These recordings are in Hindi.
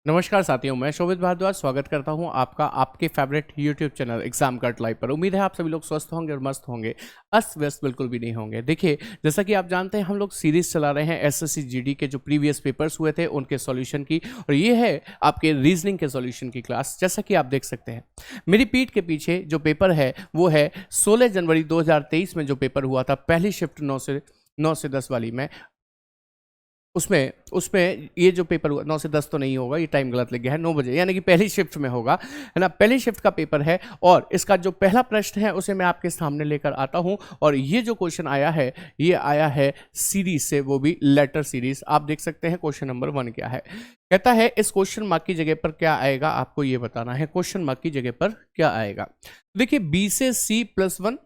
नमस्कार साथियों, मैं शोभित भारद्वाज स्वागत करता हूं आपका आपके favourite YouTube channel exam cut live पर। उम्मीद है आप सभी लोग स्वस्थ होंगे और मस्त होंगे, अस्त व्यस्त बिल्कुल भी नहीं होंगे। देखिए, जैसा कि आप जानते हैं हम लोग सीरीज चला रहे हैं एसएससी जीडी के जो प्रीवियस पेपर्स हुए थे उनके सॉल्यूशन की, और ये है आपके रीजनिंग के सॉल्यूशन की क्लास। जैसा कि आप देख सकते हैं मेरी पीठ के पीछे जो पेपर है वो है 16 जनवरी 2023 में जो पेपर हुआ था पहली शिफ्ट 9 से 10 वाली में। उसमें उसमें ये जो पेपर हुआ 9 से 10 तो नहीं होगा, ये टाइम गलत लग गया है, 9 बजे, यानी कि पहली शिफ्ट में होगा, है ना। पहली शिफ्ट का पेपर है और इसका जो पहला प्रश्न है उसे मैं आपके सामने लेकर आता हूं। और ये जो क्वेश्चन आया है ये आया है सीरीज से, वो भी लेटर सीरीज। आप देख सकते हैं क्वेश्चन नंबर 1 क्या है। कहता है इस क्वेश्चन मार्क की जगह पर क्या आएगा, आपको ये बताना है क्वेश्चन मार्क की जगह पर क्या आएगा। देखिए, बी से सी +1,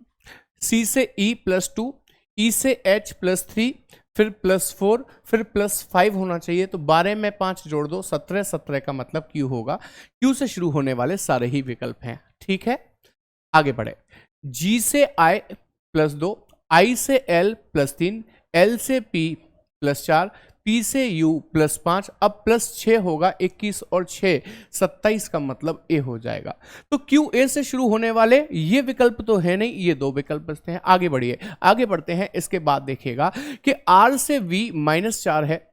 सी से ई +2, ई से एच +3, फिर +4, फिर +5 होना चाहिए। तो 12 में 5 जोड़ दो 17, 17 का मतलब क्यू होगा। क्यू से शुरू होने वाले सारे ही विकल्प हैं, ठीक है। आगे बढ़े, जी से आई +2, आई से एल +3, एल से पी +4, पी से यू +5, अब +6 होगा। 21 और 6 27 का मतलब ए हो जाएगा। तो क्यू ए से शुरू होने वाले ये विकल्प तो है नहीं, ये 2 विकल्प बचते हैं। आगे बढ़िए, आगे बढ़ते हैं। इसके बाद देखिएगा कि आर से वी -4 है,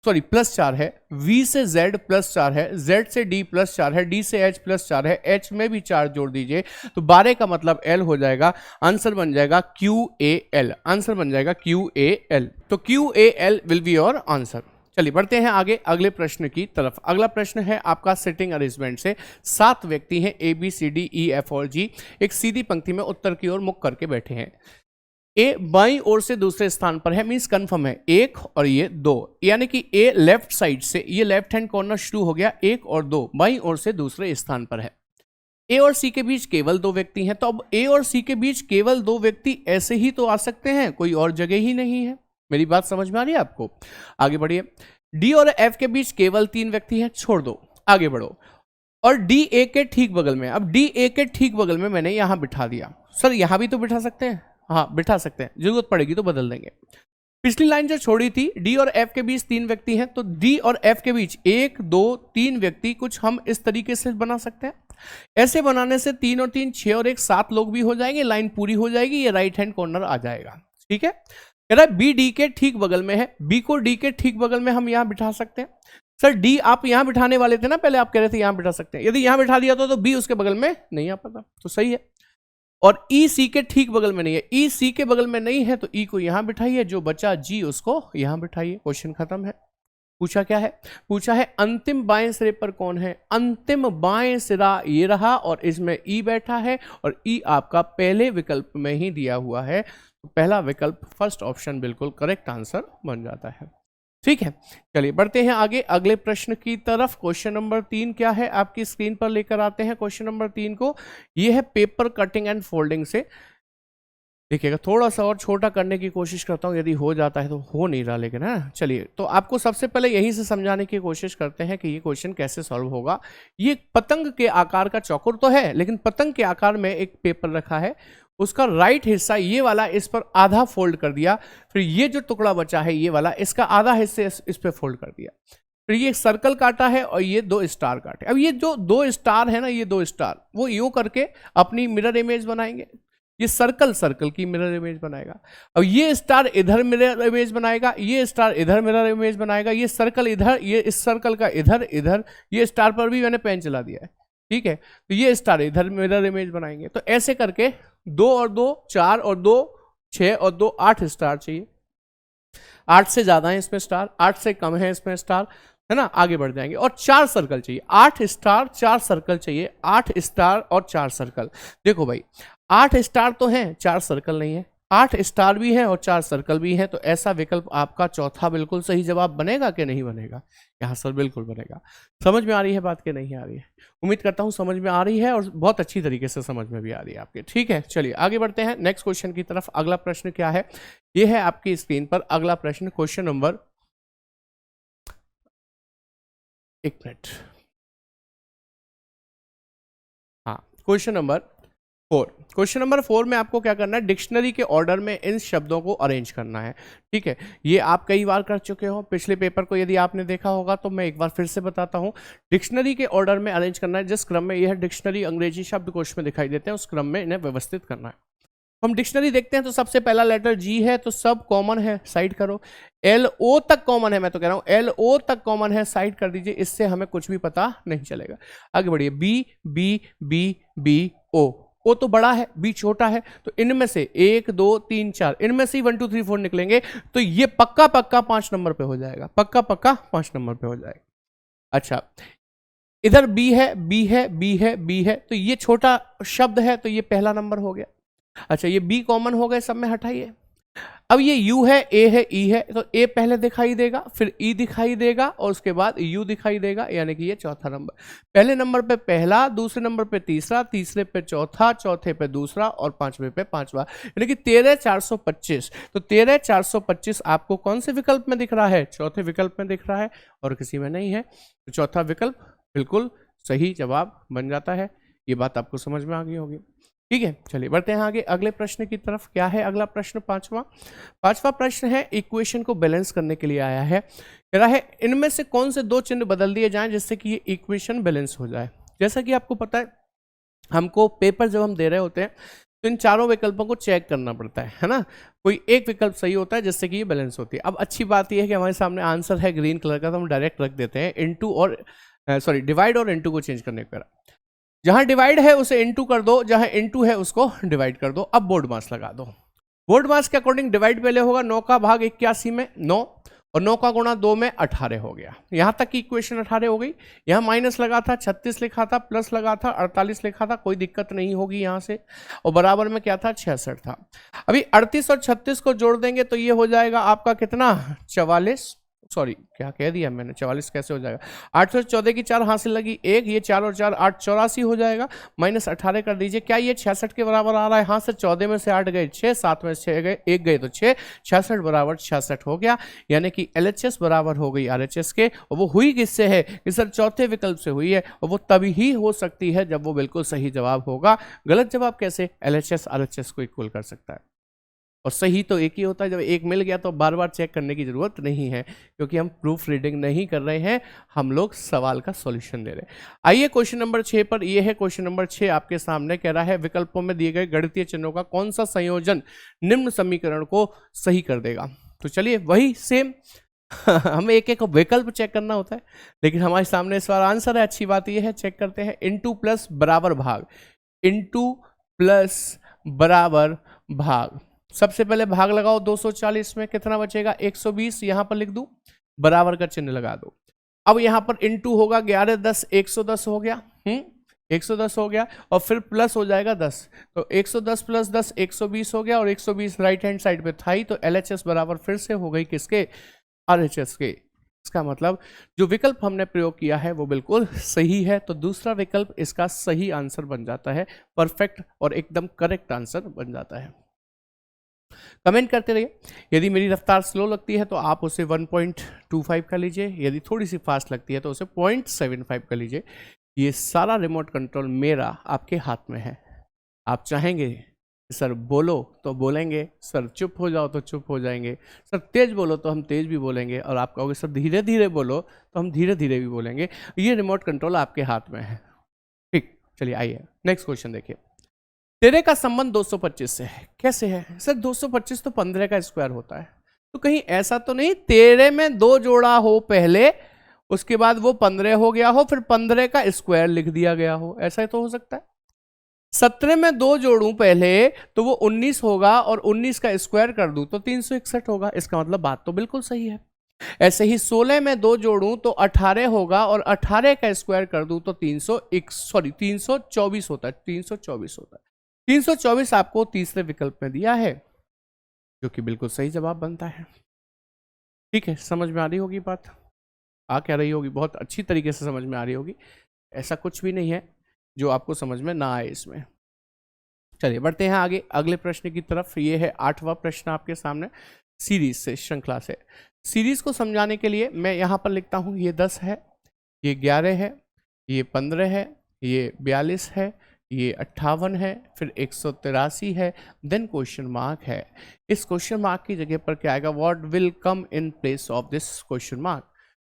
सॉरी +4 है, V से Z +4 है, Z से D +4 है, D से H +4 है, H में भी 4 जोड़ दीजिए तो 12 का मतलब L हो जाएगा। आंसर बन जाएगा QAL, आंसर बन जाएगा QAL। तो QAL will be your answer. चलिए बढ़ते हैं आगे अगले प्रश्न की तरफ। अगला प्रश्न है आपका सिटिंग अरेंजमेंट से। 7 व्यक्ति हैं ABCDEF और G, एक सीधी पंक्ति में उत्तर की ओर मुख करके बैठे हैं। ए बाईं ओर से दूसरे स्थान पर है, मींस कंफर्म है, 1 और ये 2, यानी कि ए लेफ्ट साइड से, ये लेफ्ट हैंड कॉर्नर शुरू हो गया, 1 और 2 बाईं ओर से दूसरे स्थान पर है। ए और सी के बीच केवल 2 व्यक्ति हैं, तो अब ए और सी के बीच केवल 2 व्यक्ति ऐसे ही तो आ सकते हैं, कोई और जगह ही नहीं है। मेरी बात समझ में आ रही है आपको? आगे बढ़िए, डी और एफ के बीच केवल 3 व्यक्ति हैं, छोड़ दो, आगे बढ़ो। और डी ए के ठीक बगल में, अब डी ए के ठीक बगल में मैंने यहां बिठा दिया। सर यहां भी तो बिठा सकते हैं, हाँ बिठा सकते हैं, जरूरत पड़ेगी तो बदल देंगे। पिछली लाइन जो छोड़ी थी, डी और एफ के बीच 3 व्यक्ति हैं, तो डी और एफ के बीच 1 2 3 व्यक्ति कुछ हम इस तरीके से बना सकते हैं। ऐसे बनाने से 3 और 3 6 और 1 7 लोग भी हो जाएंगे, लाइन पूरी हो जाएगी, ये राइट हैंड कॉर्नर आ जाएगा, ठीक है। कह रहा है बी डी के ठीक बगल में है, बी को डी के ठीक बगल में हम यहां बिठा सकते हैं। सर डी आप यहां बिठाने वाले थे ना, पहले आप कह रहे थे यहां बिठा सकते हैं, यदि यहां बिठा दिया तो बी उसके बगल में नहीं आ पाता, तो सही है। और ई सी के ठीक बगल में नहीं है, ई सी के बगल में नहीं है तो ई को यहां बिठाइए, जो बचा जी उसको यहां बिठाइए, क्वेश्चन खत्म है। पूछा क्या है? पूछा है अंतिम बाएं सिरे पर कौन है। अंतिम बाएं सिरा ये रहा और इसमें ई बैठा है, और ई आपका पहले विकल्प में ही दिया हुआ है, तो पहला विकल्प फर्स्ट ऑप्शन बिल्कुल करेक्ट आंसर बन जाता है, ठीक है। चलिए बढ़ते हैं आगे अगले प्रश्न की तरफ। क्वेश्चन नंबर 3 क्या है, आपकी स्क्रीन पर लेकर आते हैं क्वेश्चन नंबर 3 को। यह है पेपर कटिंग एंड फोल्डिंग से। देखिएगा थोड़ा सा और छोटा करने की कोशिश करता हूं, यदि हो जाता है तो, हो नहीं रहा लेकिन, है। चलिए तो आपको सबसे पहले यहीं से समझाने की कोशिश करते हैं कि ये क्वेश्चन कैसे सॉल्व होगा। ये पतंग के आकार का चौकोर तो है, लेकिन पतंग के आकार में एक पेपर रखा है, उसका राइट हिस्सा ये वाला इस पर आधा फोल्ड कर दिया, फिर ये जो टुकड़ा बचा है ये वाला, इसका आधा हिस्से इस पे फोल्ड कर दिया, फिर ये सर्कल काटा है और ये 2 स्टार काटे। अब ये जो 2 स्टार है ना, ये 2 स्टार वो यूं करके अपनी मिरर इमेज बनाएंगे, ये सर्कल सर्कल की मिरर इमेज बनाएगा। अब ये स्टार इधर मिरर इमेज बनाएगा, ये स्टार इधर मिरर इमेज बनाएगा, ये सर्कल इधर, ये इस सर्कल का इधर इधर, ये स्टार पर भी मैंने पेन चला दिया है, ठीक है। तो ये स्टार इधर मिरर इमेज बनाएंगे, तो ऐसे करके 2 और 2 4 और 2 6 और 2 8 स्टार चाहिए। 8 से ज्यादा है इसमें स्टार, 8 से कम है इसमें स्टार, है ना। आगे बढ़ जाएंगे और 4 सर्कल चाहिए, 8 स्टार 4 सर्कल चाहिए, 8 स्टार और 4 सर्कल। देखो भाई 8 स्टार तो हैं, 4 सर्कल नहीं है, 8 स्टार भी है और 4 सर्कल भी है, तो ऐसा विकल्प आपका चौथा बिल्कुल सही जवाब बनेगा कि नहीं बनेगा? यहाँ सर बिल्कुल बनेगा। समझ में आ रही है बात कि नहीं आ रही है? उम्मीद करता हूँ समझ में आ रही है और बहुत अच्छी तरीके से समझ में भी आ रही है आपके, ठीक है। चलिए आगे बढ़ते हैं नेक्स्ट क्वेश्चन की तरफ। अगला प्रश्न क्या है, ये है आपकी स्क्रीन पर अगला प्रश्न, क्वेश्चन नंबर, एक मिनट, हाँ क्वेश्चन नंबर 4। क्वेश्चन नंबर 4 में आपको क्या करना है, डिक्शनरी के ऑर्डर में इन शब्दों को अरेंज करना है। ठीक है, ये आप कई बार कर चुके हो, पिछले पेपर को यदि आपने देखा होगा तो मैं एक बार फिर से बताता हूँ। डिक्शनरी के ऑर्डर में अरेंज करना है, जिस क्रम में यह डिक्शनरी अंग्रेजी शब्दकोश में दिखाई देते हैं उस क्रम में इन्हें व्यवस्थित करना है। हम डिक्शनरी देखते हैं तो सबसे पहला लेटर जी है, तो सब कॉमन है, साइड करो। एल ओ तक कॉमन है, मैं तो कह रहा हूं एल ओ तक कॉमन है, साइड कर दीजिए, इससे हमें कुछ भी पता नहीं चलेगा। आगे बढ़िए, B B B B O तो बड़ा है, बी छोटा है, तो इनमें से 1 2 3 4 इनमें से 1 2 3 4 निकलेंगे, तो ये पक्का पक्का 5 नंबर पे हो जाएगा, पक्का पक्का 5 नंबर पे हो जाएगा। अच्छा, इधर बी है बी है बी है बी है, तो ये छोटा शब्द है, तो ये पहला नंबर हो गया। अच्छा, ये बी कॉमन हो गए, सब में हटाइए। अब ये यू है, ए है, ई है, तो ए पहले दिखाई देगा, फिर ई दिखाई देगा और उसके बाद यू दिखाई देगा, यानी कि ये चौथा नंबर। पहले नंबर पे पहला, दूसरे नंबर पे तीसरा, तीसरे पे चौथा, चौथे पे दूसरा और पांचवे पे पांचवा, यानी कि 13 425। तो 13 425 आपको कौन से विकल्प में दिख रहा है, चौथे विकल्प में दिख रहा है और किसी में नहीं है, तो चौथा विकल्प बिल्कुल सही जवाब बन जाता है। ये बात आपको समझ में आ गई होगी। ठीक है, चलिए बढ़ते हैं आगे अगले प्रश्न की तरफ। क्या है अगला प्रश्न, पांचवा प्रश्न है, इक्वेशन को बैलेंस करने के लिए आया है। कह रहा है इनमें से कौन से दो चिन्ह बदल दिए जाएं जिससे कि ये इक्वेशन बैलेंस हो जाए। जैसा कि आपको पता है, हमको पेपर जब हम दे रहे होते हैं तो इन चारों विकल्पों को चेक करना पड़ता है ना। कोई एक विकल्प सही होता है जिससे कि ये बैलेंस होती है। अब अच्छी बात यह है कि हमारे सामने आंसर है ग्रीन कलर का, तो हम डायरेक्ट रख देते हैं इनटू और डिवाइड और इनटू को चेंज करने पर। जहां डिवाइड है उसे इनटू कर दो, जहां इनटू है उसको डिवाइड कर दो। अब बोर्ड मास लगा दो। बोर्ड मास के अकॉर्डिंग डिवाइड पहले होगा 9 का भाग 81 में 9 और 9 का गुणा 2 में 18 हो गया। यहां तक की इक्वेशन 18 हो गई। यहां माइनस लगा था, 36 लिखा था, प्लस लगा था, 48 लिखा था, कोई दिक्कत नहीं होगी यहां से। और बराबर में क्या था, 66 था। अभी 38 और 36 को जोड़ देंगे तो ये हो जाएगा आपका कितना, 44, सॉरी क्या कह दिया मैंने, 44 कैसे हो जाएगा, 814 की 4 हासिल लगी 1, ये 4 और 4 8 84 हो जाएगा, माइनस 18 कर दीजिए। क्या ये 66 के बराबर आ रहा है, हाँ सर, 14 में से 8 गए 6, 7 में से 6 गए 1 गए तो 6, 66 बराबर 66 हो गया। यानी कि LHS बराबर हो गई RHS के। और वो हुई किससे है कि सर चौथे विकल्प से हुई है, और वो तभी ही हो सकती है जब वो बिल्कुल सही जवाब होगा। गलत जवाब कैसे LHS RHS को इक्वल कर सकता है, और सही तो एक ही होता है। जब एक मिल गया तो बार बार चेक करने की जरूरत नहीं है, क्योंकि हम प्रूफ रीडिंग नहीं कर रहे हैं, हम लोग सवाल का सॉल्यूशन दे रहे हैं। आइए क्वेश्चन नंबर 6 पर। यह है क्वेश्चन नंबर 6 आपके सामने। कह रहा है विकल्पों में दिए गए गणितीय चिन्हों का कौन सा संयोजन निम्न समीकरण को सही कर देगा। तो चलिए वही सेम हमें एक एक विकल्प चेक करना होता है, लेकिन हमारे सामने इस बार आंसर है। अच्छी बात यह है, चेक करते हैं। इनटू प्लस बराबर भाग, इनटू प्लस बराबर भाग। सबसे पहले भाग लगाओ 240 में, कितना बचेगा 120, यहां पर लिख दूं, बराबर का चिन्ह लगा दो। अब यहां पर इनटू होगा 11 10 110 हो गया, 110 हो गया, और फिर प्लस हो जाएगा 10, तो 110 प्लस 10 120 हो गया, और 120 राइट हैंड साइड पे था ही, तो LHS बराबर फिर से हो गई किसके, RHS के। इसका मतलब जो विकल्प हमने प्रयोग किया है वो बिल्कुल सही है, तो दूसरा विकल्प इसका सही आंसर बन जाता है, परफेक्ट और एकदम करेक्ट आंसर बन जाता है। कमेंट करते रहिए। यदि मेरी रफ्तार स्लो लगती है तो आप उसे 1.25 कर लीजिए, यदि थोड़ी सी फास्ट लगती है तो उसे 0.75 कर लीजिए। ये सारा रिमोट कंट्रोल मेरा आपके हाथ में है। आप चाहेंगे सर बोलो तो बोलेंगे, सर चुप हो जाओ तो चुप हो जाएंगे, सर तेज बोलो तो हम तेज भी बोलेंगे, और आप कहोगे सर धीरे धीरे बोलो तो हम धीरे धीरे भी बोलेंगे। ये रिमोट कंट्रोल आपके हाथ में है। ठीक, चलिए आइए नेक्स्ट क्वेश्चन देखिए। 13 का संबंध 225 से है। कैसे है सर, 225 तो 15 का स्क्वायर होता है, तो कहीं ऐसा तो नहीं 13 में 2 जोड़ा हो पहले, उसके बाद वो 15 हो गया हो, फिर 15 का स्क्वायर लिख दिया गया हो, ऐसा तो हो सकता है। 17 में 2 जोड़ूं पहले तो वो 19 होगा, और 19 का स्क्वायर कर दूं तो 361 होगा। इसका मतलब बात तो बिल्कुल सही है। ऐसे ही 16 में 2 जोड़ूं तो 18 होगा, और 18 का स्क्वायर कर दूं तो 324 होता है, 324 होता है। 324 आपको तीसरे विकल्प में दिया है, जो कि बिल्कुल सही जवाब बनता है। ठीक है, समझ में आ रही होगी बात, आ क्या रही होगी, बहुत अच्छी तरीके से समझ में आ रही होगी। ऐसा कुछ भी नहीं है जो आपको समझ में ना आए इसमें। चलिए बढ़ते हैं आगे अगले प्रश्न की तरफ। ये है 8वां प्रश्न आपके सामने, सीरीज से, श्रृंखला से। सीरीज को समझाने के लिए मैं यहाँ पर लिखता हूँ, ये 10 है, ये 11 है, ये 15 है, ये 42 है, ये 58 है, फिर 183 है, देन क्वेश्चन मार्क है। इस क्वेश्चन मार्क की जगह पर क्या आएगा? What will come in place of this question mark?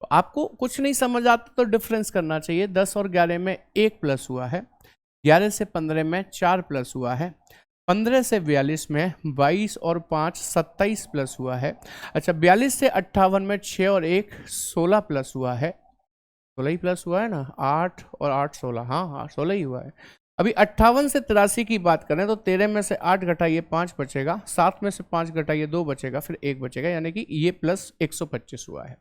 तो आपको कुछ नहीं समझ आता तो डिफरेंस करना चाहिए। 10 और 11 में 1 प्लस हुआ है, 11 से 15 में 4 प्लस हुआ है, 15 से 42 में 22 और 5 27 प्लस हुआ है। अच्छा, 42 से 58 में 6 और 1 16 प्लस हुआ है, 16 ही प्लस हुआ है ना, 8 और 8 16, हाँ 16 ही हुआ है। अभी 58 से 83 की बात करें तो 13 में से 8 घटाइए 5 बचेगा, 7 में से 5 घटाइए 2 बचेगा, फिर 1 बचेगा, यानी कि ये प्लस 125 हुआ है।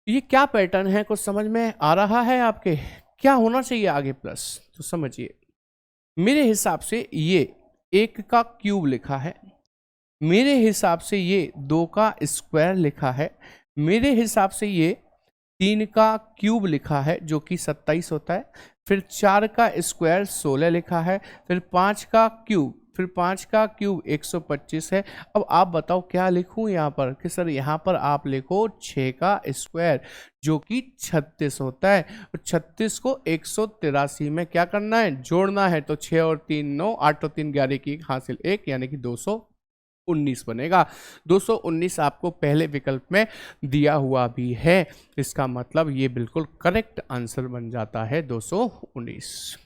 ये क्या पैटर्न है, कुछ समझ में आ रहा है आपके? क्या होना चाहिए आगे प्लस? तो समझिए, मेरे हिसाब से ये 1 का क्यूब लिखा है, मेरे हिसाब से ये 2 का स्क्वायर लिखा है, मेरे हिसाब से ये 3 का क्यूब लिखा है जो कि 27 होता है, फिर 4 का स्क्वायर 16 लिखा है, फिर 5 का क्यूब, फिर 5 का क्यूब 125 है। अब आप बताओ क्या लिखूं यहाँ पर? कि सर यहाँ पर आप लिखो 6 का स्क्वायर जो कि 36 होता है, और 36 को 183 में क्या करना है? जोड़ना है। तो 6 और 3 9, 8 और 3 11 की हासिल 1, यानी कि 219 बनेगा। 219 आपको पहले विकल्प में दिया हुआ भी है, इसका मतलब ये बिल्कुल करेक्ट आंसर बन जाता है 219।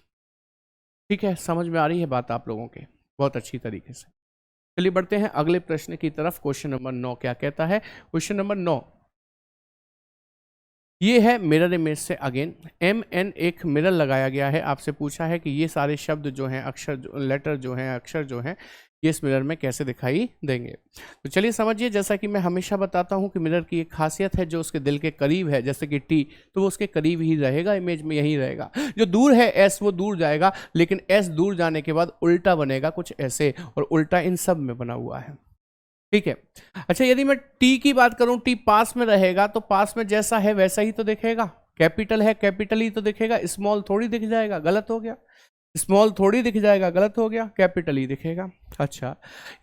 ठीक है, समझ में आ रही है बात आप लोगों के? बहुत अच्छी तरीके से। चलिए बढ़ते हैं अगले प्रश्न की तरफ। क्वेश्चन नंबर 9 क्या कहता है? क्वेश्चन नंबर 9 ये है मिरर इमेज से अगेन MN एक मिरर लगाया गया है। आपसे पूछा है कि ये सारे शब्द जो हैं, अक्षर जो लेटर जो हैं, अक्षर जो हैं, ये इस मिरर में कैसे दिखाई देंगे। तो चलिए समझिए, जैसा कि मैं हमेशा बताता हूँ कि मिरर की एक खासियत है, जो उसके दिल के करीब है, जैसे कि T, तो वो उसके करीब ही रहेगा, इमेज में यही रहेगा। जो दूर है S, वो दूर जाएगा, लेकिन S दूर जाने के बाद उल्टा बनेगा कुछ ऐसे, और उल्टा इन सब में बना हुआ है। ठीक है। अच्छा, यदि मैं टी की बात करूं, टी पास में रहेगा तो पास में जैसा है वैसा ही तो दिखेगा। कैपिटल है, कैपिटल ही तो दिखेगा, स्मॉल थोड़ी दिख जाएगा, गलत हो गया। स्मॉल थोड़ी दिख जाएगा, गलत हो गया, कैपिटल ही दिखेगा। अच्छा,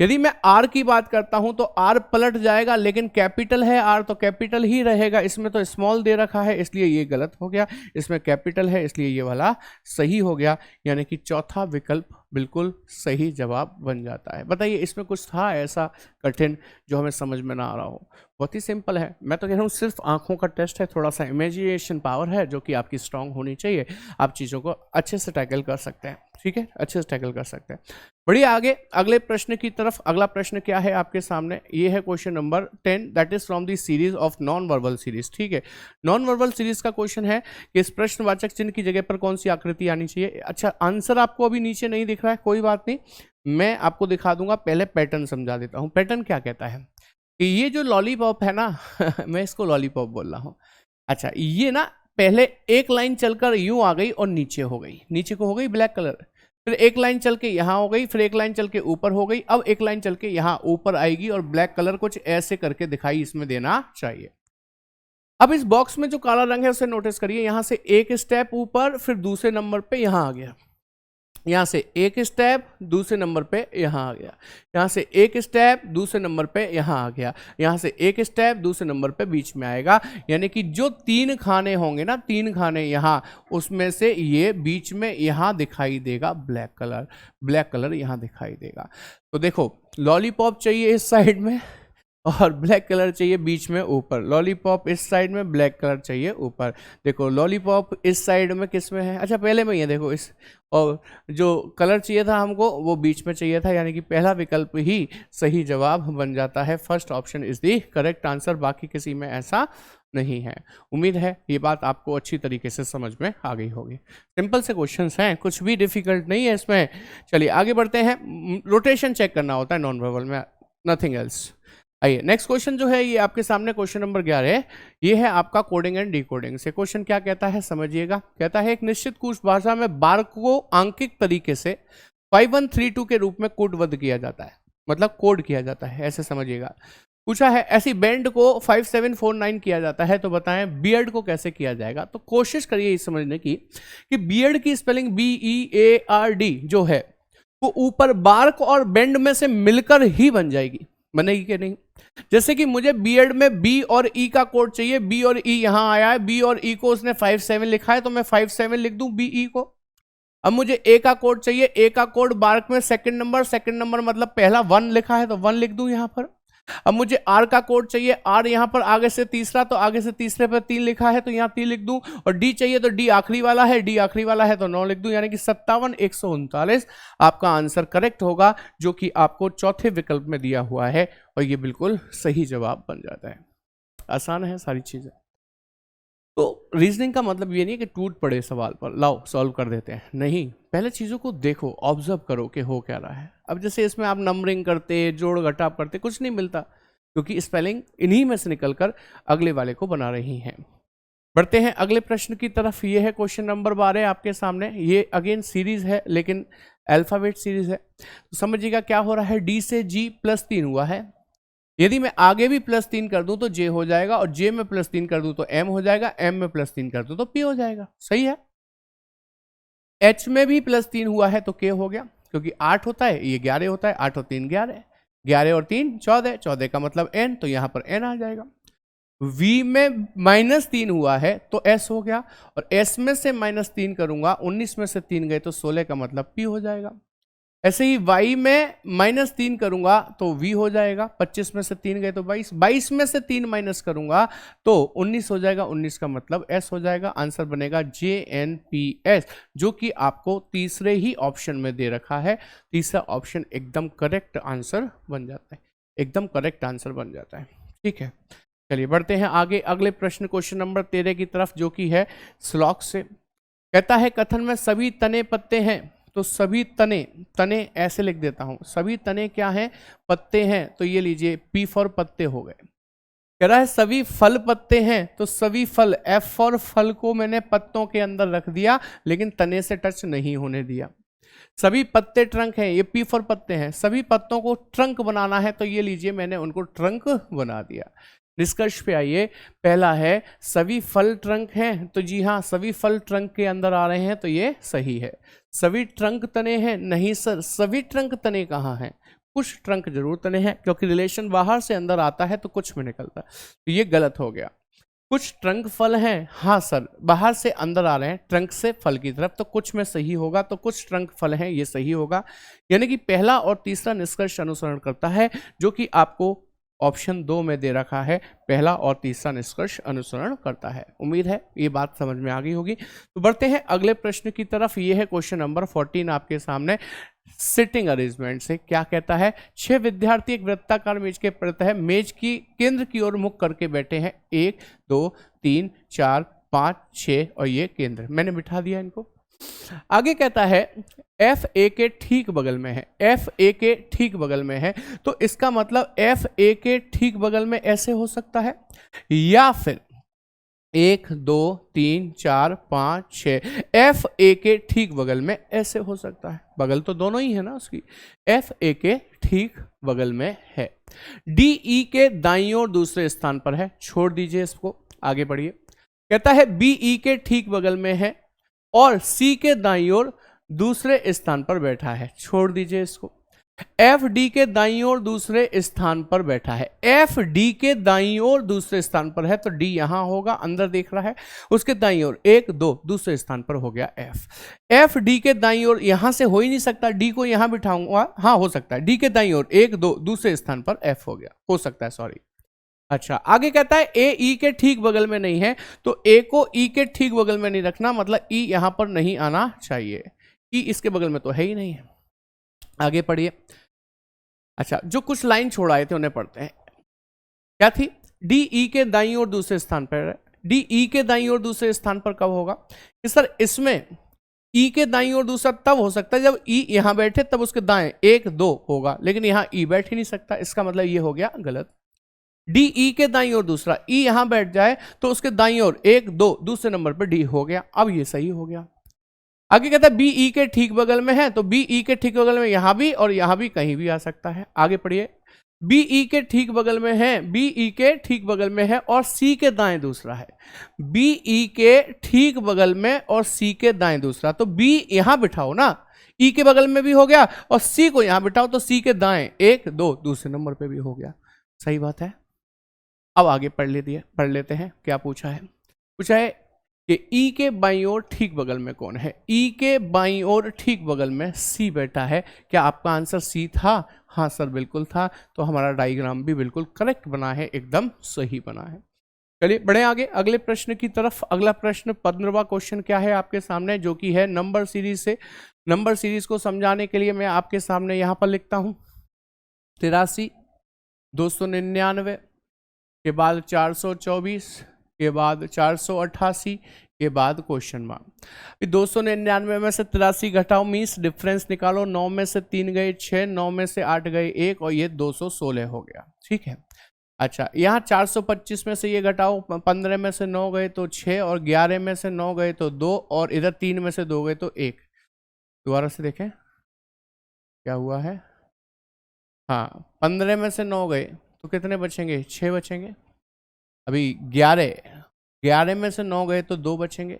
यदि मैं आर की बात करता हूं तो आर पलट जाएगा, लेकिन कैपिटल है आर तो कैपिटल ही रहेगा। इसमें तो स्मॉल दे रखा है, इसलिए ये गलत हो गया। इसमें कैपिटल है, इसलिए ये वाला सही हो गया, यानी कि चौथा विकल्प बिल्कुल सही जवाब बन जाता है। बताइए, इसमें कुछ था ऐसा कठिन जो हमें समझ में ना आ रहा हो? बहुत ही सिंपल है। मैं तो कह रहा हूँ सिर्फ आंखों का टेस्ट है, थोड़ा सा इमेजिनेशन पावर है जो कि आपकी स्ट्रांग होनी चाहिए। आप चीज़ों को अच्छे से टैकल कर सकते हैं। ठीक है, अच्छे से टैकल कर सकते हैं। बढ़िए आगे अगले प्रश्न की तरफ। अगला प्रश्न क्या है आपके सामने? ये है question number 10, that is from the series of non verbal series. ठीक है, नॉन वर्बल सीरीज का क्वेश्चन है कि इस प्रश्नवाचक चिन्ह की जगह पर कौन सी आकृति आनी चाहिए। अच्छा, आंसर आपको अभी नीचे नहीं दिख रहा है, कोई बात नहीं, मैं आपको दिखा दूंगा। पहले पैटर्न समझा देता हूं। पैटर्न क्या कहता है कि ये जो लॉलीपॉप है ना मैं इसको लॉलीपॉप बोल रहा हूं। अच्छा, ये ना पहले एक लाइन चलकर यूं आ गई और नीचे हो गई, नीचे को हो गई ब्लैक कलर, फिर एक लाइन चल के यहां हो गई, फिर एक लाइन चल के ऊपर हो गई, अब एक लाइन चल के यहां ऊपर आएगी, और ब्लैक कलर कुछ ऐसे करके दिखाई इसमें देना चाहिए। अब इस बॉक्स में जो काला रंग है उसे नोटिस करिए। यहां से एक स्टेप ऊपर, फिर दूसरे नंबर पे यहां आ गया, यहां से एक स्टेप दूसरे नंबर पे यहां आ गया, यहां से एक स्टेप दूसरे नंबर पे यहां आ गया, यहां से एक स्टेप दूसरे नंबर पे बीच में आएगा। यानी कि जो 3 खाने होंगे ना, 3 खाने यहां, उसमें से ये बीच में यहां दिखाई देगा ब्लैक कलर, ब्लैक कलर यहां दिखाई देगा। तो देखो, लॉलीपॉप चाहिए इस साइड में और ब्लैक कलर चाहिए बीच में ऊपर। लॉलीपॉप इस साइड में, ब्लैक कलर चाहिए ऊपर। देखो, लॉलीपॉप इस साइड में किस में है? अच्छा, पहले में ये देखो, इस, और जो कलर चाहिए था हमको वो बीच में चाहिए था, यानी कि पहला विकल्प ही सही जवाब बन जाता है। First option is the correct answer, बाकी किसी में ऐसा नहीं है। उम्मीद है ये बात आपको अच्छी तरीके से समझ में आ गई होगी। सिंपल से क्वेश्चंस हैं, कुछ भी डिफिकल्ट नहीं है इसमें। चलिए आगे बढ़ते हैं। रोटेशन चेक करना होता है नॉन वर्बल में, नथिंग एल्स। आइए नेक्स्ट क्वेश्चन जो है ये आपके सामने क्वेश्चन नंबर 11 है। ये है आपका कोडिंग एंड डिकोडिंग से। क्वेश्चन क्या कहता है समझिएगा। कहता है एक निश्चित कुछ भाषा में बार को आंकिक तरीके से 5132 के रूप में कोडबद्ध किया जाता है, मतलब कोड किया जाता है, ऐसे समझिएगा। पूछा है ऐसी बैंड को 5749 किया जाता है, तो बताएं बियर्ड को कैसे किया जाएगा। तो कोशिश करिए इस समझने की कि बियर्ड की स्पेलिंग BEARD जो है वो ऊपर बार्क और बेंड में से मिलकर ही बन जाएगी, बनेगी कि नहीं। जैसे कि मुझे बीएड में बी और ई का कोड चाहिए, बी और ई यहां आया है, बी और ई को उसने 57 लिखा है, तो मैं 57 लिख दूं बी ई को, अब मुझे ए का कोड चाहिए, ए का कोड मार्क में सेकंड नंबर मतलब पहला 1 लिखा है तो 1 लिख दूं यहां पर। अब मुझे आर का कोड चाहिए, आर यहां पर आगे से तीसरा तो आगे से तीसरे पर 3 लिखा है तो यहां 3 लिख दूं, और डी चाहिए तो डी आखिरी वाला है, डी आखिरी वाला है तो 9 लिख दूं, यानी कि 57 139 आपका आंसर करेक्ट होगा, जो कि आपको चौथे विकल्प में दिया हुआ है, और ये बिल्कुल सही जवाब बन जाता है। आसान है सारी चीजें। तो रीजनिंग का मतलब ये नहीं कि टूट पड़े सवाल पर लाओ सॉल्व कर देते हैं, नहीं, पहले चीज़ों को देखो, ऑब्जर्व करो कि हो क्या रहा है। अब जैसे इसमें आप नंबरिंग करते, जोड़ घटाव करते, कुछ नहीं मिलता, क्योंकि स्पेलिंग इन्हीं में से निकलकर अगले वाले को बना रही हैं। बढ़ते हैं अगले प्रश्न की तरफ। ये है क्वेश्चन नंबर 12 आपके सामने। ये अगेन सीरीज है, लेकिन अल्फाबेट सीरीज है, तो समझिएगा क्या हो रहा है। डी से जी +3 हुआ है, यदि मैं आगे भी +3 कर दूं तो जे हो जाएगा, और जे में +3 कर दूं तो एम हो जाएगा, एम में +3 कर दूं तो पी हो जाएगा। सही है। एच में भी +3 हुआ है तो के हो गया, क्योंकि 8 होता है, ये 11 होता है, 8 और 3 11, 11 और 3 14, 14 का मतलब एन, तो यहां पर एन आ जाएगा। वी में -3 हुआ है तो एस हो गया, और एस में से -3 करूंगा, 19 में से 3 गए तो 16 का मतलब पी हो जाएगा। ऐसे ही y में -3 करूंगा तो v हो जाएगा, 25 में से 3 गए तो 22, 22 में से 3 माइनस करूंगा तो 19 हो जाएगा, 19 का मतलब s हो जाएगा। आंसर बनेगा JNPS, जो कि आपको तीसरे ही ऑप्शन में दे रखा है। तीसरा ऑप्शन एकदम करेक्ट आंसर बन जाता है, एकदम करेक्ट आंसर बन जाता है। ठीक है, चलिए बढ़ते हैं आगे अगले प्रश्न, क्वेश्चन नंबर 13 की तरफ, जो कि है श्लोक से। कहता है कथन में सभी तने पत्ते हैं, तो सभी तने, तने ऐसे लिख देता हूं, सभी तने क्या हैं, पत्ते हैं, तो ये लीजिए P फॉर पत्ते हो गए। कह रहा है सभी फल पत्ते हैं, तो सभी फल, F फॉर फल को मैंने पत्तों के अंदर रख दिया, लेकिन तने से टच नहीं होने दिया। सभी पत्ते ट्रंक हैं, ये P फॉर पत्ते हैं, सभी पत्तों को ट्रंक बनाना है, तो ये लीजिए मैंने उनको ट्रंक बना दिया। निष्कर्ष पे आइए। पहला है सभी फल ट्रंक हैं, तो जी हाँ, सभी फल ट्रंक के अंदर आ रहे हैं, तो ये सही है। सभी ट्रंक तने हैं, नहीं सर, सभी ट्रंक तने कहाँ हैं, कुछ ट्रंक जरूर तने हैं, क्योंकि रिलेशन बाहर से अंदर आता है तो कुछ में निकलता है, तो ये गलत हो गया। कुछ ट्रंक फल हैं, हाँ सर, बाहर से अंदर आ रहे हैं ट्रंक से फल की तरफ, तो कुछ में सही होगा, तो कुछ ट्रंक फल हैं, ये सही होगा। यानी कि पहला और तीसरा निष्कर्ष अनुसरण करता है, जो कि आपको ऑप्शन 2 में दे रखा है, पहला और तीसरा निष्कर्ष अनुसरण करता है। उम्मीद है ये बात समझ में आ गई होगी। तो बढ़ते हैं अगले प्रश्न की तरफ। ये है क्वेश्चन नंबर 14 आपके सामने। सिटिंग अरेंजमेंट से क्या कहता है, 6 विद्यार्थी एक वृत्ताकार मेज के प्रत्येक मेज की केंद्र की ओर मुख करके बैठे हैं, 1 2 3 4 5 6, और ये केंद्र मैंने बिठा दिया इनको। आगे कहता है एफ ए के ठीक बगल में है, एफ ए के ठीक बगल में है, तो इसका मतलब एफ ए के ठीक बगल में ऐसे हो सकता है, या फिर 1 2 3 4 5 6 एफ ए के ठीक बगल में ऐसे हो सकता है। बगल तो दोनों ही है ना उसकी, एफ ए के ठीक बगल में है। डी ई के दाईं ओर दूसरे स्थान पर है, छोड़ दीजिए इसको, आगे बढ़िए। कहता है बी ई के ठीक बगल में है और सी के दाईं ओर दूसरे स्थान पर बैठा है, छोड़ दीजिए इसको। एफ डी के दाईं ओर दूसरे स्थान पर बैठा है, एफ डी के दाईं ओर दूसरे स्थान पर है, तो डी यहां होगा, अंदर देख रहा है, उसके दाईं ओर 1 2 दूसरे स्थान पर हो गया एफ। एफ डी के दाईं ओर यहां से हो ही नहीं सकता, डी को यहां बिठाऊंगा, हाँ हो सकता है, डी के दाईं ओर 1 2 दूसरे स्थान पर एफ हो गया, हो सकता है, सॉरी। अच्छा, आगे कहता है ए ई के ठीक बगल में नहीं है, तो ए को ई के ठीक बगल में नहीं रखना, मतलब ई यहां पर नहीं आना चाहिए, ई इसके बगल में तो है ही नहीं है। आगे पढ़िए। अच्छा, जो कुछ लाइन छोड़ाए थे उन्हें पढ़ते हैं। क्या थी, डी ई के दाईं ओर दूसरे स्थान पर, डी ई के दाईं ओर दूसरे स्थान पर कब होगा कि सर, इसमें ई के दाईं ओर दूसरा तब हो सकता है जब ई यहां बैठे, तब उसके दाएं 1 2 होगा, लेकिन यहां ई बैठ ही नहीं सकता, इसका मतलब ये हो गया गलत। डी ई के दाईं ओर दूसरा, ई यहां बैठ जाए तो उसके दाईं ओर 1 2 दूसरे नंबर पर डी हो गया, अब ये सही हो गया। आगे कहता है बी ई के ठीक बगल में है, तो बी ई के ठीक बगल में यहां भी और यहां भी कहीं भी आ सकता है। आगे पढ़िए। बी ई के ठीक बगल में है, बी ई के ठीक बगल में है और सी के दाएं दूसरा है, बी ई के ठीक बगल में और सी के दाएं दूसरा, तो बी यहां बिठाओ ना, ई के बगल में भी हो गया, और सी को यहां बिठाओ तो सी के दाएं 1 2 दूसरे नंबर पे भी हो गया। सही बात है। अब आगे पढ़ लेते हैं क्या पूछा है। पूछा है कि ई के बाईं ओर ठीक बगल में कौन है? ई के बाईं ओर ठीक बगल में सी बैठा है। क्या आपका आंसर सी था? हाँ सर बिल्कुल था। तो हमारा डायग्राम भी बिल्कुल करेक्ट बना है, एकदम सही बना है। चलिए बढ़े आगे अगले प्रश्न की तरफ। अगला प्रश्न 15वां क्वेश्चन क्या है आपके सामने, जो कि है नंबर सीरीज से। नंबर सीरीज को समझाने के लिए मैं आपके सामने यहाँ पर लिखता हूँ 83, 299 के बाद 424 के बाद 488 के बाद क्वेश्चन मार्क। 299 में से 83 घटाओ, मीन्स डिफरेंस निकालो। 9 में से 3 गए 6, 9 में से 8 गए 1 और ये 216 हो गया। ठीक है। अच्छा यहाँ 425 में से ये घटाओ, 15 में से 9 गए तो 6 और 11 में से 9 गए तो 2 और इधर 3 में से 2 गए तो 1। दोबारा से देखें क्या हुआ है। हाँ 15 में से 9 गए तो कितने बचेंगे? 6 बचेंगे। अभी 11 में से 9 गए तो 2 बचेंगे।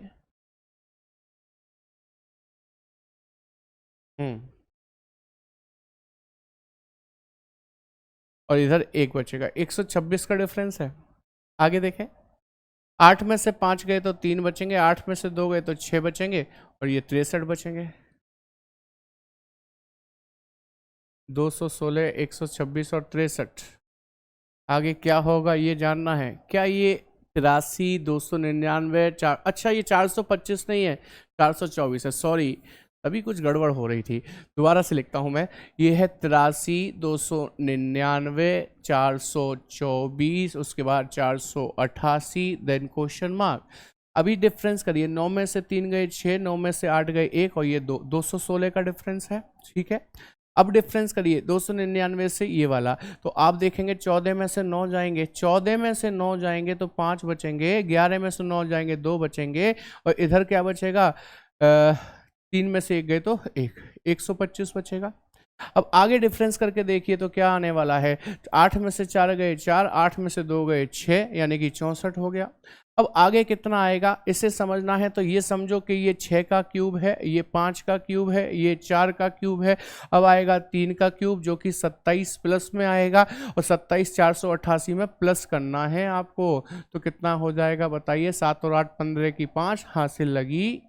और इधर 1 बचेगा। 126 का डिफरेंस है। आगे देखें 8 में से 5 गए तो 3 बचेंगे, 8 में से 2 गए तो 6 बचेंगे और ये 63 बचेंगे। 216, 126 और 63। आगे क्या होगा ये जानना है क्या? ये 83, 299, अच्छा ये 425 नहीं है, 424 है, सॉरी अभी कुछ गड़बड़ हो रही थी। दोबारा से लिखता हूँ मैं, ये है 83, 299, 424, उसके बाद 488, देन क्वेश्चन मार्क। अभी डिफरेंस करिए, 9 में से 3 गए 6, 9 में से 8 गए 1 और ये 216 का डिफरेंस है। ठीक है। अब डिफरेंस करिए 299 से ये वाला, तो आप देखेंगे 14 में से 9 जाएंगे, 14 में से 9 जाएंगे तो 5 बचेंगे, 11 में से 9 जाएंगे 2 बचेंगे और इधर क्या बचेगा? 3 में से 1 गए तो 125 बचेगा। अब आगे डिफरेंस करके देखिए तो क्या आने वाला है? 8 में से 4 गए 4, 8 में से 2 गए 6, यानी कि 64 हो गया। अब आगे कितना आएगा इसे समझना है, तो ये समझो कि ये 6 का क्यूब है, ये 5 का क्यूब है, ये 4 का क्यूब है। अब आएगा 3 का क्यूब जो कि 27 प्लस में आएगा और 27 488 में प्लस करना है आपको। तो कितना हो जाएगा बताइए? 7 और 8 15 की 5, हासिल लगी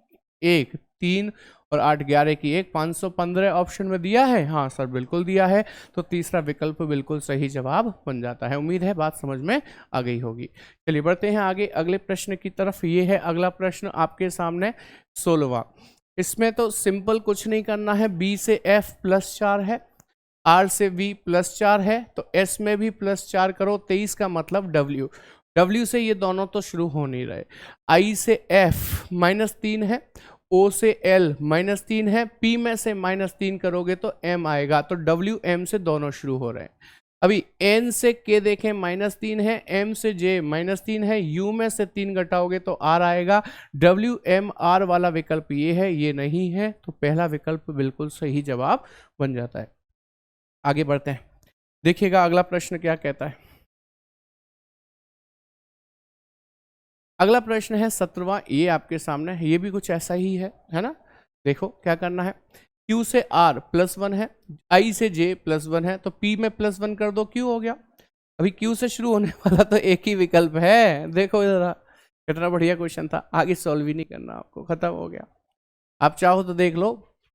1, 3 और 8 11 की 1, 515 ऑप्शन में दिया है। हाँ सर बिल्कुल दिया है। तो तीसरा विकल्प बिल्कुल सही जवाब बन जाता है। उम्मीद है बात समझ में आ गई होगी। चलिए बढ़ते हैं आगे अगले प्रश्न की तरफ। ये है अगला प्रश्न आपके सामने 16वां। इसमें तो सिंपल कुछ नहीं करना है, बी से एफ प्लस 4 है, आर से वी प्लस 4 है, तो एस में भी प्लस 4 करो, 23 का मतलब डब्ल्यू। डब्ल्यू से ये दोनों तो शुरू हो नहीं रहे। आई से एफ -3 है, ओ से एल -3 है, पी में से -3 करोगे तो एम आएगा, तो डब्ल्यू एम से दोनों शुरू हो रहे हैं। अभी एन से के देखें -3 है, एम से जे -3 है, यू में से 3 घटाओगे तो आर आएगा। डब्ल्यू एम आर वाला विकल्प ये है, ये नहीं है, तो पहला विकल्प बिल्कुल सही जवाब बन जाता है। आगे बढ़ते हैं, देखिएगा अगला प्रश्न क्या कहता है। अगला प्रश्न है 17वां, ये आपके सामने है, ये भी कुछ ऐसा ही है ना। देखो क्या करना है, Q से R +1 है, I से J +1 है, तो P में +1 कर दो, Q हो गया। अभी Q से शुरू होने वाला तो एक ही विकल्प है। देखो जरा कितना बढ़िया क्वेश्चन था, आगे सॉल्व ही नहीं करना आपको, खत्म हो गया। आप चाहो तो देख लो,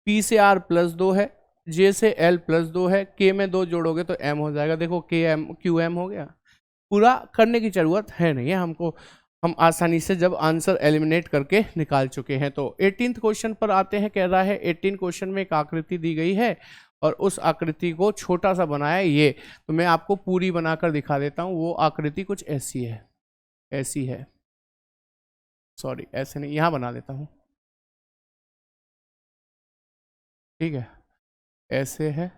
P से R +2 है, J से L +2 है, K में 2 जोड़ोगे तो M हो जाएगा। देखो QM हो गया। पूरा करने की जरूरत है नहीं है हमको, हम आसानी से जब आंसर एलिमिनेट करके निकाल चुके हैं। तो 18th क्वेश्चन पर आते हैं। कह रहा है 18 क्वेश्चन में एक आकृति दी गई है और उस आकृति को छोटा सा बनाया ये, तो मैं आपको पूरी बनाकर दिखा देता हूँ। वो आकृति कुछ ऐसी है, ऐसी है, सॉरी ऐसे नहीं, यहाँ बना देता हूँ। ठीक है, ऐसे है,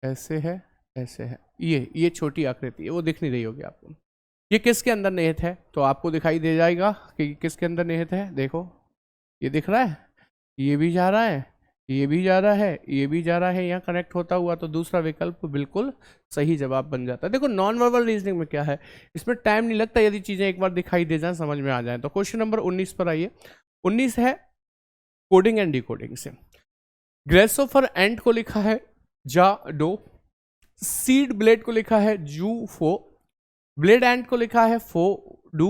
ऐसे है, ऐसे है, ये छोटी आकृति है, वो दिख नहीं रही होगी आपको। ये किसके अंदर निहित है? तो आपको दिखाई दे जाएगा कि किसके अंदर निहित है। देखो ये दिख रहा है, ये भी जा रहा है, ये भी जा रहा है, ये भी जा रहा है, यहाँ कनेक्ट होता हुआ, तो दूसरा विकल्प बिल्कुल सही जवाब बन जाता है। देखो नॉन वर्बल रीजनिंग में क्या है, इसमें टाइम नहीं लगता, यदि चीजें एक बार दिखाई दे जाए, समझ में आ जाए। तो क्वेश्चन नंबर 19 पर आइए। 19 है कोडिंग एंड डिकोडिंग से। ग्रेसोफर एंट को लिखा है जा डो, सीड ब्लेड को लिखा है जू फो, ब्लेड एंड को लिखा है फो डू।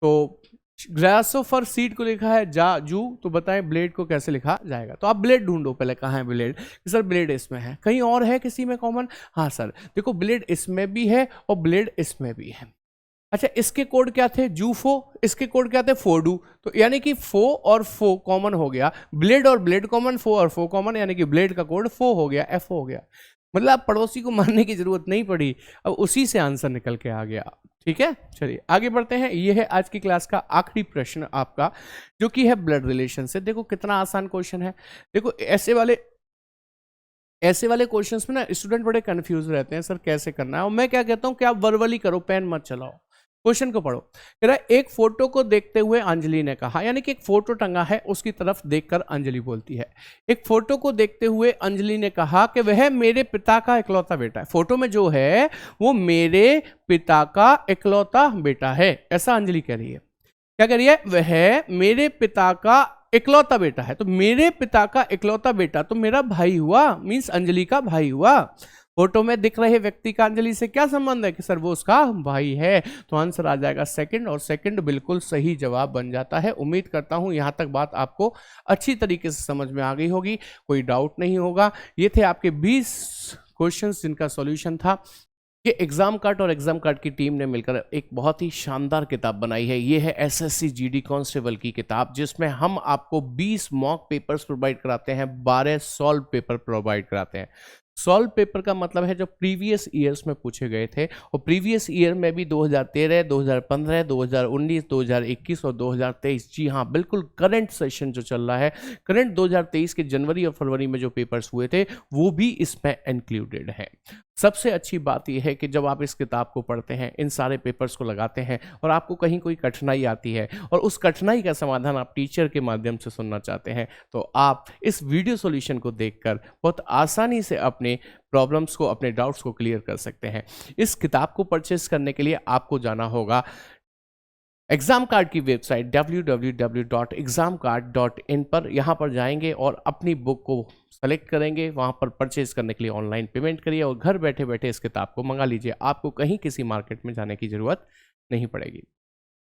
तो ग्रासोफर सीड को लिखा है जू, तो बताएं ब्लेड को कैसे लिखा जाएगा। तो आप ब्लेड ढूंढो पहले, कहाँ है ब्लेड। सर ब्लेड इसमें है, कहीं और है किसी में कॉमन? हाँ सर देखो ब्लेड इसमें भी है और ब्लेड इसमें भी है। अच्छा इसके कोड क्या थे? जूफो, इसके कोड क्या थे? फोडू। तो यानी कि फो और फो कॉमन हो गया, ब्लेड और ब्लेड कॉमन, फो और फो कॉमन, यानी कि ब्लेड का कोड फो हो गया, एफ हो गया। मतलब आप पड़ोसी को मानने की जरूरत नहीं पड़ी, अब उसी से आंसर निकल के आ गया। ठीक है, चलिए आगे बढ़ते हैं। ये है आज की क्लास का आखिरी प्रश्न आपका, जो कि है ब्लड रिलेशन से। देखो कितना आसान क्वेश्चन है। देखो ऐसे वाले क्वेश्चंस में ना स्टूडेंट बड़े कंफ्यूज रहते हैं, सर कैसे करना है। और मैं क्या कहता हूं कि आप वर्बली करो, पेन मत चलाओ, क्वेश्चन को पढ़ो। कह रहा है एक फोटो को देखते हुए अंजलि ने कहा, यानी कि एक फोटो टंगा है उसकी तरफ देखकर अंजलि बोलती है, एक फोटो को देखते हुए अंजलि ने कहा कि वह मेरे पिता का इकलौता बेटा है। फोटो में जो है वो मेरे पिता का इकलौता बेटा है, ऐसा अंजलि कह रही है। क्या कह रही है? वह मेरे पिता का इकलौता बेटा है। तो मेरे पिता का इकलौता बेटा तो मेरा भाई हुआ, मींस अंजलि का भाई हुआ। फोटो में दिख रहे व्यक्ति का अंजलि से क्या संबंध है? कि सर वो उसका भाई है। तो आंसर आ जाएगा सेकंड, और सेकंड बिल्कुल सही जवाब बन जाता है। उम्मीद करता हूं यहां तक बात आपको अच्छी तरीके से समझ में आ गई होगी, कोई डाउट नहीं होगा। ये थे आपके 20 क्वेश्चंस जिनका सॉल्यूशन था। ये एग्जाम कार्ड और एग्जाम कार्ड की टीम ने मिलकर एक बहुत ही शानदार किताब बनाई है। ये है एसएससी जीडी कांस्टेबल की किताब, जिसमें हम आपको 20 मॉक पेपर्स प्रोवाइड कराते हैं, 12 सॉल्व पेपर प्रोवाइड कराते हैं। सॉल्व पेपर का मतलब है जो प्रीवियस ईयर्स में पूछे गए थे, और प्रीवियस ईयर में भी 2013, 2015, 2019, 2021 और 2023। जी हाँ, बिल्कुल करंट सेशन जो चल रहा है, करंट 2023 के जनवरी और फरवरी में जो पेपर्स हुए थे वो भी इसमें इंक्लूडेड है। सबसे अच्छी बात यह है कि जब आप इस किताब को पढ़ते हैं, इन सारे पेपर्स को लगाते हैं, और आपको कहीं कोई कठिनाई आती है और उस कठिनाई का समाधान आप टीचर के माध्यम से सुनना चाहते हैं, तो आप इस वीडियो सॉल्यूशन को देखकर बहुत आसानी से अपने प्रॉब्लम्स को, अपने डाउट्स को क्लियर कर सकते हैं। इस किताब को परचेस करने के लिए आपको जाना होगा एग्जाम कार्ड की वेबसाइट www.examcard.in पर। यहाँ पर जाएंगे और अपनी बुक को सेलेक्ट करेंगे, वहाँ पर परचेज करने के लिए ऑनलाइन पेमेंट करिए और घर बैठे बैठे इस किताब को मंगा लीजिए। आपको कहीं किसी मार्केट में जाने की ज़रूरत नहीं पड़ेगी।